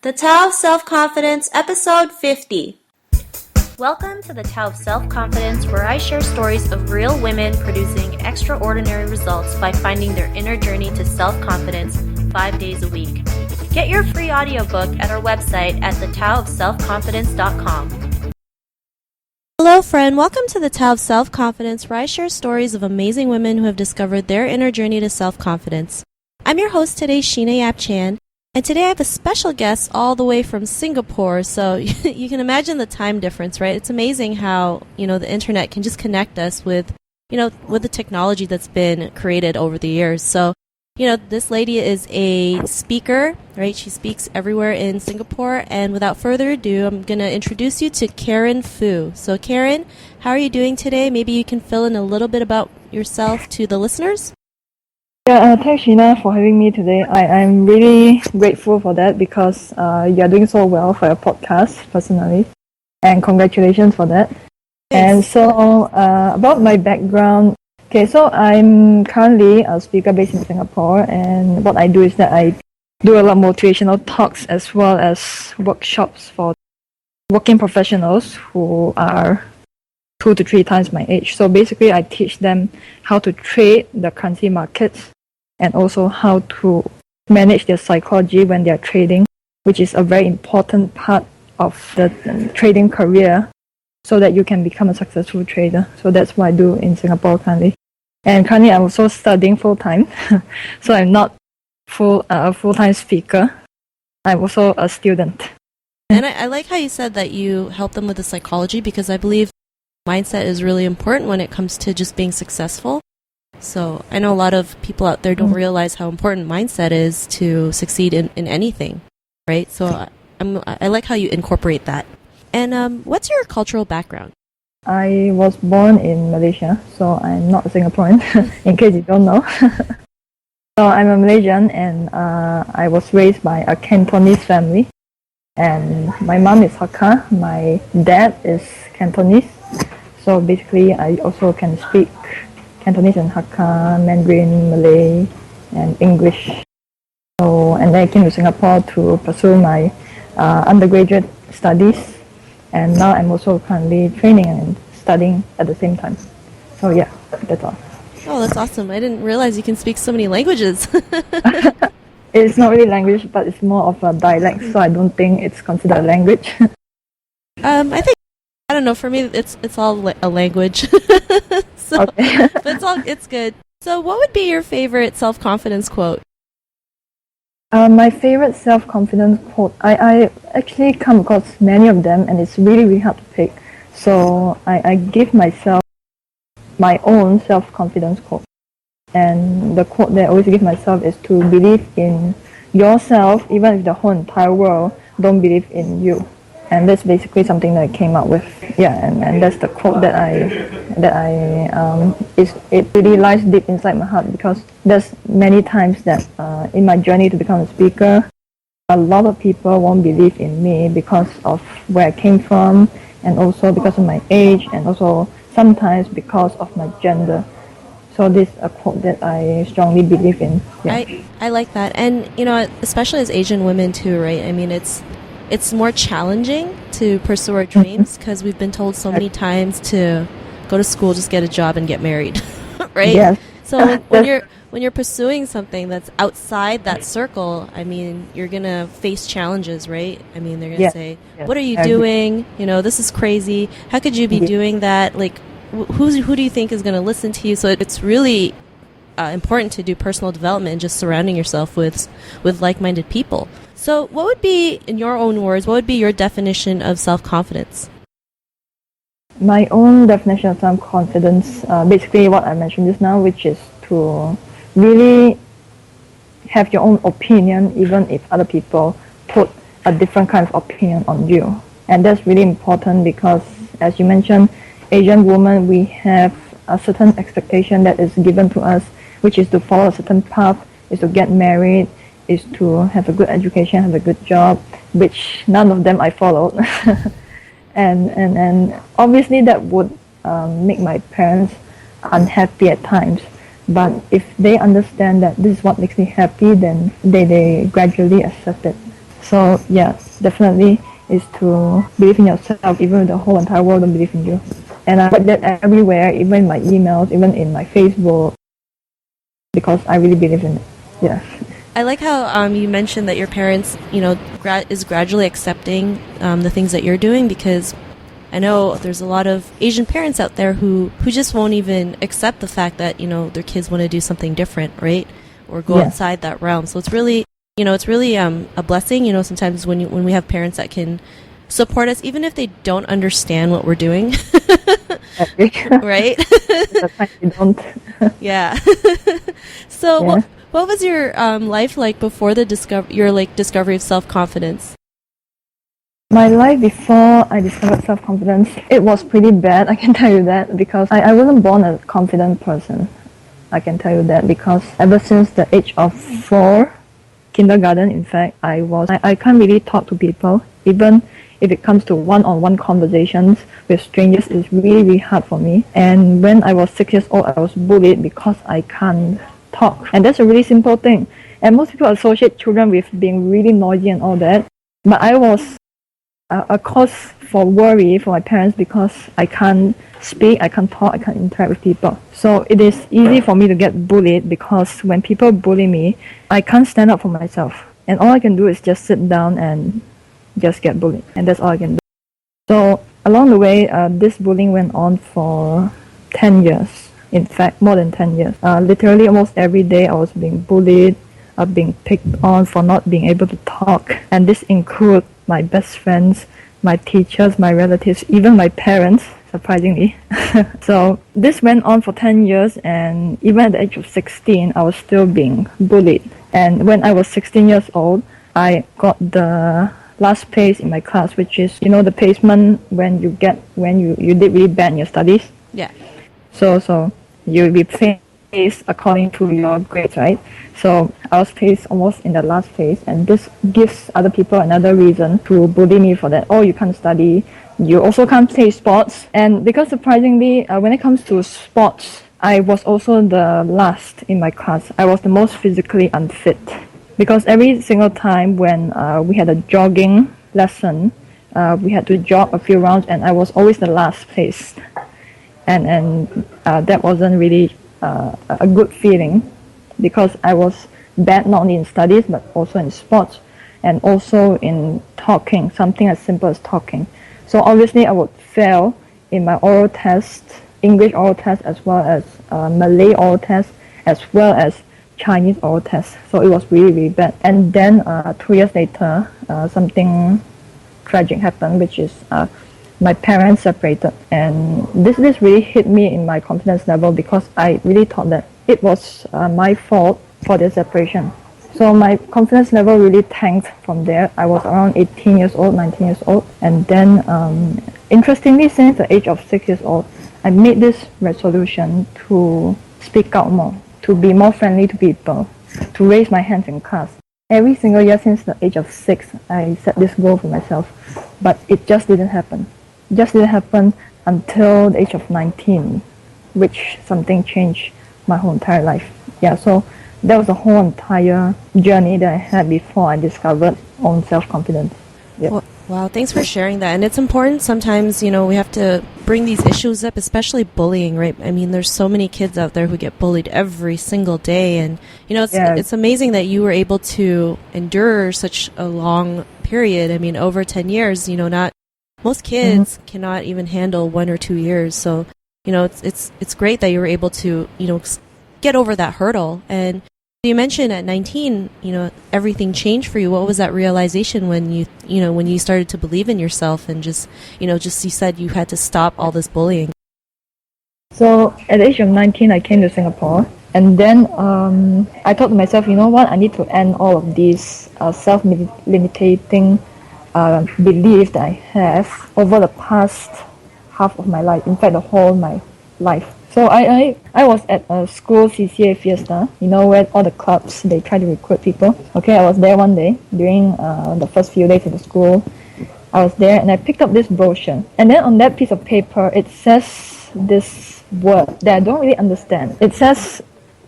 The Tao of Self-Confidence, Episode 50. Welcome to the Tao of Self-Confidence, where I share stories of real women producing extraordinary results by finding their inner journey to self-confidence 5 days a week. Get your free audiobook at our website at thetaoofselfconfidence.com. Hello friend, welcome to the Tao of Self-Confidence, where I share stories of amazing women who have discovered their inner journey to self-confidence. I'm your host today, Sheena Yap Chan. And today I have a special guest all the way from Singapore, so you can imagine the time difference, right? It's amazing how, the internet can just connect us with the technology that's been created over the years. So, this lady is a speaker, right? She speaks everywhere in Singapore. And without further ado, I'm going to introduce you to Karen Fu. So Karen, how are you doing today? Maybe you can fill in a little bit about yourself to the listeners. Yeah, thanks Sheena for having me today. I'm really grateful for that because you're doing so well for your podcast personally, and congratulations for that. Thanks. And so about my background, so I'm currently a speaker based in Singapore, and what I do is that I do a lot of motivational talks as well as workshops for working professionals who are 2 to 3 times my age. So basically I teach them how to trade the currency markets and also how to manage their psychology when they are trading, which is a very important part of the trading career so that you can become a successful trader. So that's what I do in Singapore currently. And currently I'm also studying full-time. So I'm not a full-time speaker. I'm also a student. And I like how you said that you help them with the psychology, because I believe mindset is really important when it comes to just being successful. So I know a lot of people out there don't realize how important mindset is to succeed in anything, right? So I like how you incorporate that. And what's your cultural background? I was born in Malaysia, so I'm not a Singaporean, in case you don't know. So I'm a Malaysian, and I was raised by a Cantonese family. And my mom is Hakka, my dad is Cantonese. So basically I also can speak Cantonese and Hakka, Mandarin, Malay, and English. So, and then I came to Singapore to pursue my undergraduate studies, and now I'm also currently training and studying at the same time. So yeah, that's all. Oh, that's awesome. I didn't realize you can speak so many languages. It's not really language, but it's more of a dialect, so I don't think it's considered a language. I don't know, for me it's all a language. So, okay. But it's good. So what would be your favorite self-confidence quote? My favorite self-confidence quote, I actually come across many of them, and it's really, really hard to pick. So I give myself my own self-confidence quote. And the quote that I always give myself is to believe in yourself, even if the whole entire world don't believe in you. And that's basically something that I came up with. Yeah, and that's the quote it really lies deep inside my heart, because there's many times that in my journey to become a speaker, a lot of people won't believe in me because of where I came from, and also because of my age, and also sometimes because of my gender. So this is a quote that I strongly believe in. Yeah. I like that. And, especially as Asian women too, right? I mean, it's more challenging to pursue our dreams because we've been told so many times to go to school, just get a job and get married, right? Yes. So when you're pursuing something that's outside that circle, I mean, you're going to face challenges, right? I mean, they're going to say, what are you doing? This is crazy. How could you be doing that? Like, who do you think is going to listen to you? So it's really important to do personal development and just surrounding yourself with like-minded people. So what would be, in your own words, what would be your definition of self-confidence? My own definition of self-confidence, basically what I mentioned just now, which is to really have your own opinion, even if other people put a different kind of opinion on you. And that's really important because, as you mentioned, Asian women, we have a certain expectation that is given to us, which is to follow a certain path, is to get married, is to have a good education, have a good job, which none of them I followed. and obviously that would make my parents unhappy at times. But if they understand that this is what makes me happy, then they gradually accept it. So yeah, definitely is to believe in yourself, even if the whole entire world don't believe in you. And I write that everywhere, even in my emails, even in my Facebook, because I really believe in it. Yeah. I like how you mentioned that your parents, is gradually accepting the things that you're doing, because I know there's a lot of Asian parents out there who just won't even accept the fact that, their kids want to do something different, right? Or go outside that realm. So it's really, a blessing, sometimes when we have parents that can support us, even if they don't understand what we're doing. Right? Sometimes you don't. Yeah. So what was your life like before your discovery of self-confidence? My life before I discovered self-confidence, it was pretty bad, I can tell you that, because I wasn't born a confident person. I can tell you that because ever since the age of 4, kindergarten in fact, I can't really talk to people. Even if it comes to one-on-one conversations with strangers, it's really, really hard for me. And when I was 6 years old, I was bullied because I can't talk. And that's a really simple thing. And most people associate children with being really noisy and all that. But I was a cause for worry for my parents because I can't speak, I can't talk, I can't interact with people. So it is easy for me to get bullied because when people bully me, I can't stand up for myself. And all I can do is just sit down and just get bullied. And that's all I can do. So along the way, this bullying went on for 10 years. In fact, more than 10 years. Literally almost every day I was being bullied, being picked on for not being able to talk. And this includes my best friends, my teachers, my relatives, even my parents, surprisingly. So this went on for 10 years, and even at the age of 16, I was still being bullied. And when I was 16 years old, I got the last place in my class, which is, the placement when you did really bad in your studies. Yeah. So you'll be placed according to your grades, right? So I was placed almost in the last place, and this gives other people another reason to bully me for that. Oh, you can't study, you also can't play sports. And because surprisingly, when it comes to sports, I was also the last in my class. I was the most physically unfit. Because every single time when we had a jogging lesson, we had to jog a few rounds, and I was always the last place. And that wasn't really a good feeling, because I was bad not only in studies but also in sports and also in talking, something as simple as talking. So obviously I would fail in my oral test, English oral test, as well as Malay oral test, as well as Chinese oral test. So it was really, really bad. And then 2 years later, something tragic happened, which is my parents separated. And this really hit me in my confidence level, because I really thought that it was my fault for their separation. So my confidence level really tanked from there. I was around 18 years old, 19 years old. And then, interestingly, since the age of 6 years old, I made this resolution to speak out more, to be more friendly to people, to raise my hands in class. Every single year since the age of 6, I set this goal for myself. But it just didn't happen. It just didn't happen until the age of 19, which something changed my whole entire life. Yeah, so that was the whole entire journey that I had before I discovered own self-confidence. Yeah. Wow, thanks for sharing that. And it's important sometimes, we have to bring these issues up, especially bullying, right? I mean, there's so many kids out there who get bullied every single day. And, it's amazing that you were able to endure such a long period. I mean, over 10 years, not most kids cannot even handle 1 or 2 years. So, it's great that you were able to, get over that hurdle. And you mentioned at 19, everything changed for you. What was that realization when you started to believe in yourself and just you said you had to stop all this bullying? So at the age of 19, I came to Singapore. And then I thought to myself, you know what, I need to end all of these self-limiting beliefs that I have over the past half of my life. In fact, the whole of my life. So I was at a school CCA fiesta, where all the clubs, they try to recruit people. Okay, I was there one day during the first few days of the school. I was there and I picked up this brochure. And then on that piece of paper, it says this word that I don't really understand. It says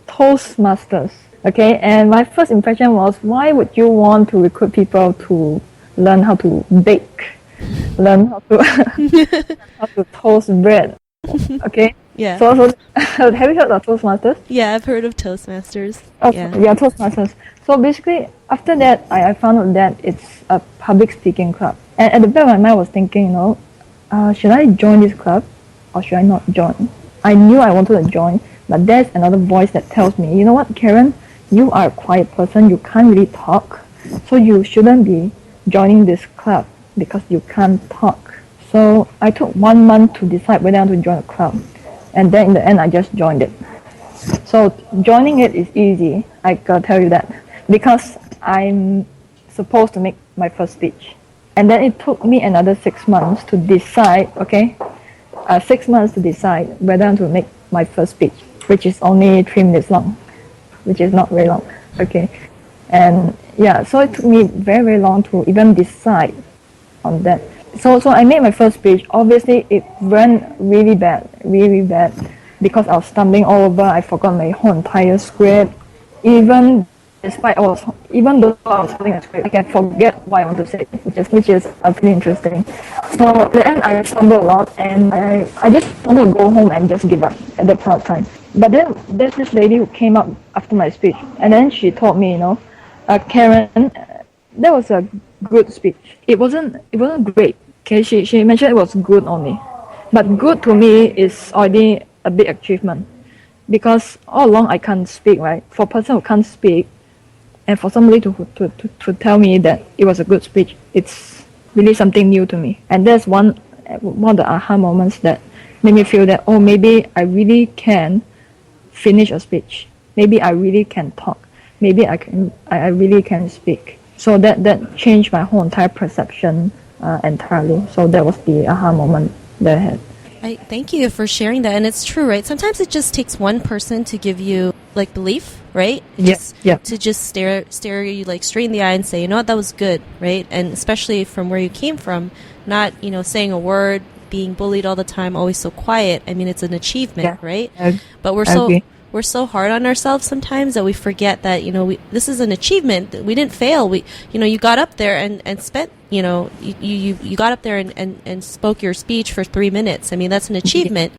Toastmasters. Okay, and my first impression was, why would you want to recruit people to learn how to bake, learn how to how to toast bread? Okay, Yeah. so have you heard of Toastmasters? Yeah, I've heard of Toastmasters. Oh, Yeah. yeah, Toastmasters. So basically, after that, I found out that it's a public speaking club. And at the back of my mind, I was thinking, should I join this club or should I not join? I knew I wanted to join, but there's another voice that tells me, you know what, Karen, you are a quiet person, you can't really talk, so you shouldn't be joining this club because you can't talk. So I took 1 month to decide whether I want to join a club. And then in the end, I just joined it. So joining it is easy, I gotta tell you that, because I'm supposed to make my first speech. And then it took me another 6 months to decide, 6 months to decide whether I want to make my first speech, which is only 3 minutes long, which is not very long, okay. And yeah, so it took me very, very long to even decide on that. So I made my first speech. Obviously, it went really bad, because I was stumbling all over. I forgot my whole entire script. Even though I was holding a script, I can forget what I want to say, which is pretty interesting. So at the end, I stumbled a lot, and I just wanted to go home and just give up at that point of time. But then there's this lady who came up after my speech, and then she told me, Karen, that was a good speech. It wasn't great. Okay, she mentioned it was good only, but good to me is already a big achievement, because all along I can't speak, right? For a person who can't speak, and for somebody to tell me that it was a good speech, it's really something new to me. And that's one of the aha moments that made me feel that, oh, maybe I really can finish a speech. Maybe I really can talk. Maybe I really can speak. So that changed my whole entire perception entirely. So that was the aha moment that I had. I thank you for sharing that. And it's true, right? Sometimes it just takes one person to give you like belief, right? Yes. Yeah. To just stare you like straight in the eye and say, you know what, that was good, right? And especially from where you came from, not, saying a word, being bullied all the time, always so quiet. I mean, it's an achievement, right? But we're so hard on ourselves sometimes that we forget that, this is an achievement. We didn't fail. You got up there and spent, you got up there and spoke your speech for 3 minutes. I mean, that's an achievement,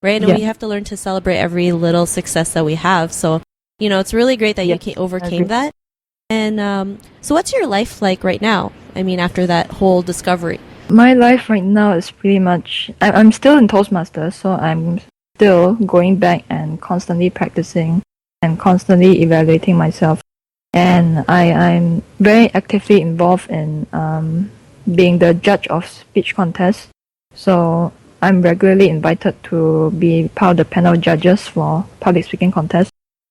right? And we have to learn to celebrate every little success that we have. So, it's really great that you overcame that. And so what's your life like right now? I mean, after that whole discovery? My life right now is pretty much, I'm still in Toastmasters, so I'm still going back and constantly practicing and constantly evaluating myself. And I'm very actively involved in being the judge of speech contests. So I'm regularly invited to be part of the panel of judges for public speaking contests.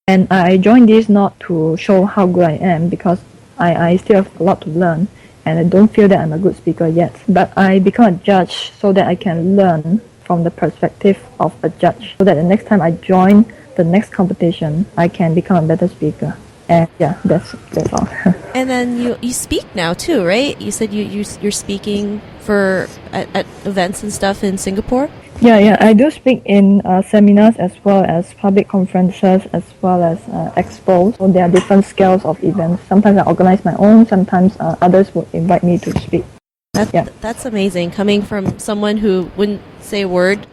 And I joined this not to show how good I am, because I still have a lot to learn, and I don't feel that I'm a good speaker yet. But I become a judge so that I can learn from the perspective of a judge, so that the next time I join the next competition, I can become a better speaker. And yeah, that's all. And then you speak now too, right? You said you're speaking for at events and stuff in Singapore? Yeah, I do speak in seminars, as well as public conferences, as well as expos. So there are different scales of events. Sometimes I organize my own, sometimes others would invite me to speak. That's amazing, coming from someone who wouldn't say a word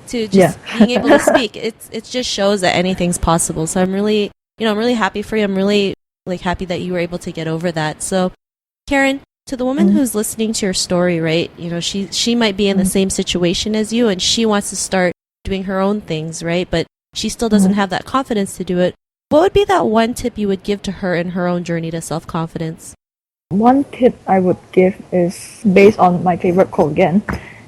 to just being able to speak. It just shows that anything's possible. So I'm really happy for you. I'm really happy that you were able to get over that. So Karen, to the woman who's listening to your story, right? She might be in the same situation as you, and she wants to start doing her own things, right? But she still doesn't have that confidence to do it. What would be that one tip you would give to her in her own journey to self-confidence? One tip I would give is based on my favorite quote again,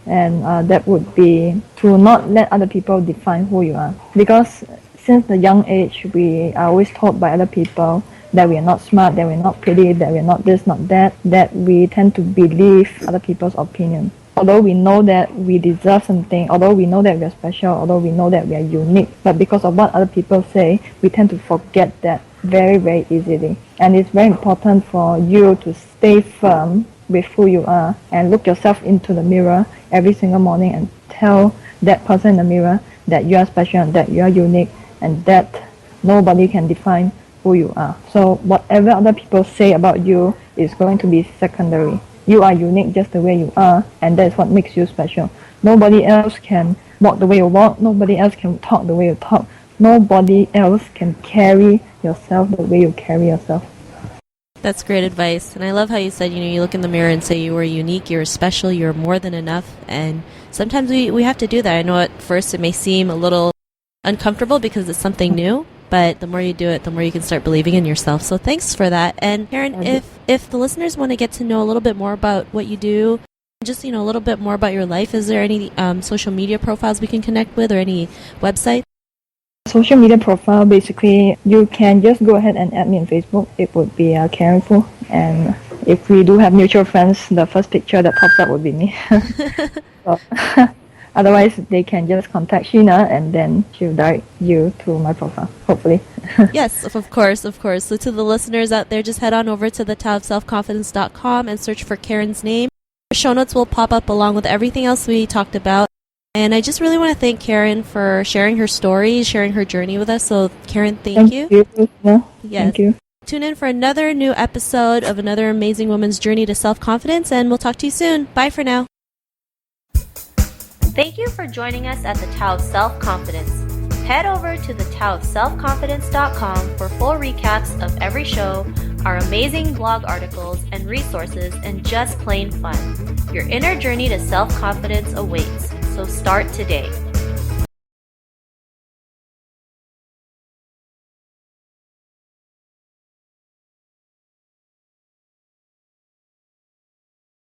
and that would be to not let other people define who you are. Because since the young age, we are always told by other people that we are not smart, that we're not pretty, that we're not this, not that, that we tend to believe other people's opinion. Although we know that we deserve something, although we know that we are special, although we know that we are unique, but because of what other people say, we tend to forget that very, very easily. And it's very important for you to stay firm with who you are and look yourself into the mirror every single morning and tell that person in the mirror that you are special, that you are unique, and that nobody can define who you are. So whatever other people say about you is going to be secondary. You are unique just the way you are, and that's what makes you special. Nobody else can walk the way you walk. Nobody else can talk the way you talk. Nobody else can carry yourself the way you carry yourself. That's great advice. And I love how you said, you look in the mirror and say you are unique, you're special, you're more than enough. And sometimes we have to do that. I know at first it may seem a little uncomfortable because it's something new, but the more you do it, the more you can start believing in yourself. So thanks for that. And Karen, if the listeners want to get to know a little bit more about what you do, just, a little bit more about your life, is there any social media profiles we can connect with or any website? Social media profile, basically, you can just go ahead and add me on Facebook. It would be Karen Fu. And if we do have mutual friends, the first picture that pops up would be me. So, otherwise, they can just contact Sheena and then she'll direct you to my profile, hopefully. Yes, of course, of course. So to the listeners out there, just head on over to thetaoofselfconfidence.com and search for Karen's name. Our show notes will pop up along with everything else we talked about. And I just really want to thank Karen for sharing her story, sharing her journey with us. So, Karen, thank you. Yes. Thank you. Tune in for another new episode of another amazing woman's journey to self-confidence, and we'll talk to you soon. Bye for now. Thank you for joining us at the Tao of Self-Confidence. Head over to thetaoofselfconfidence.com for full recaps of every show, our amazing blog articles and resources, and just plain fun. Your inner journey to self-confidence awaits. So start today.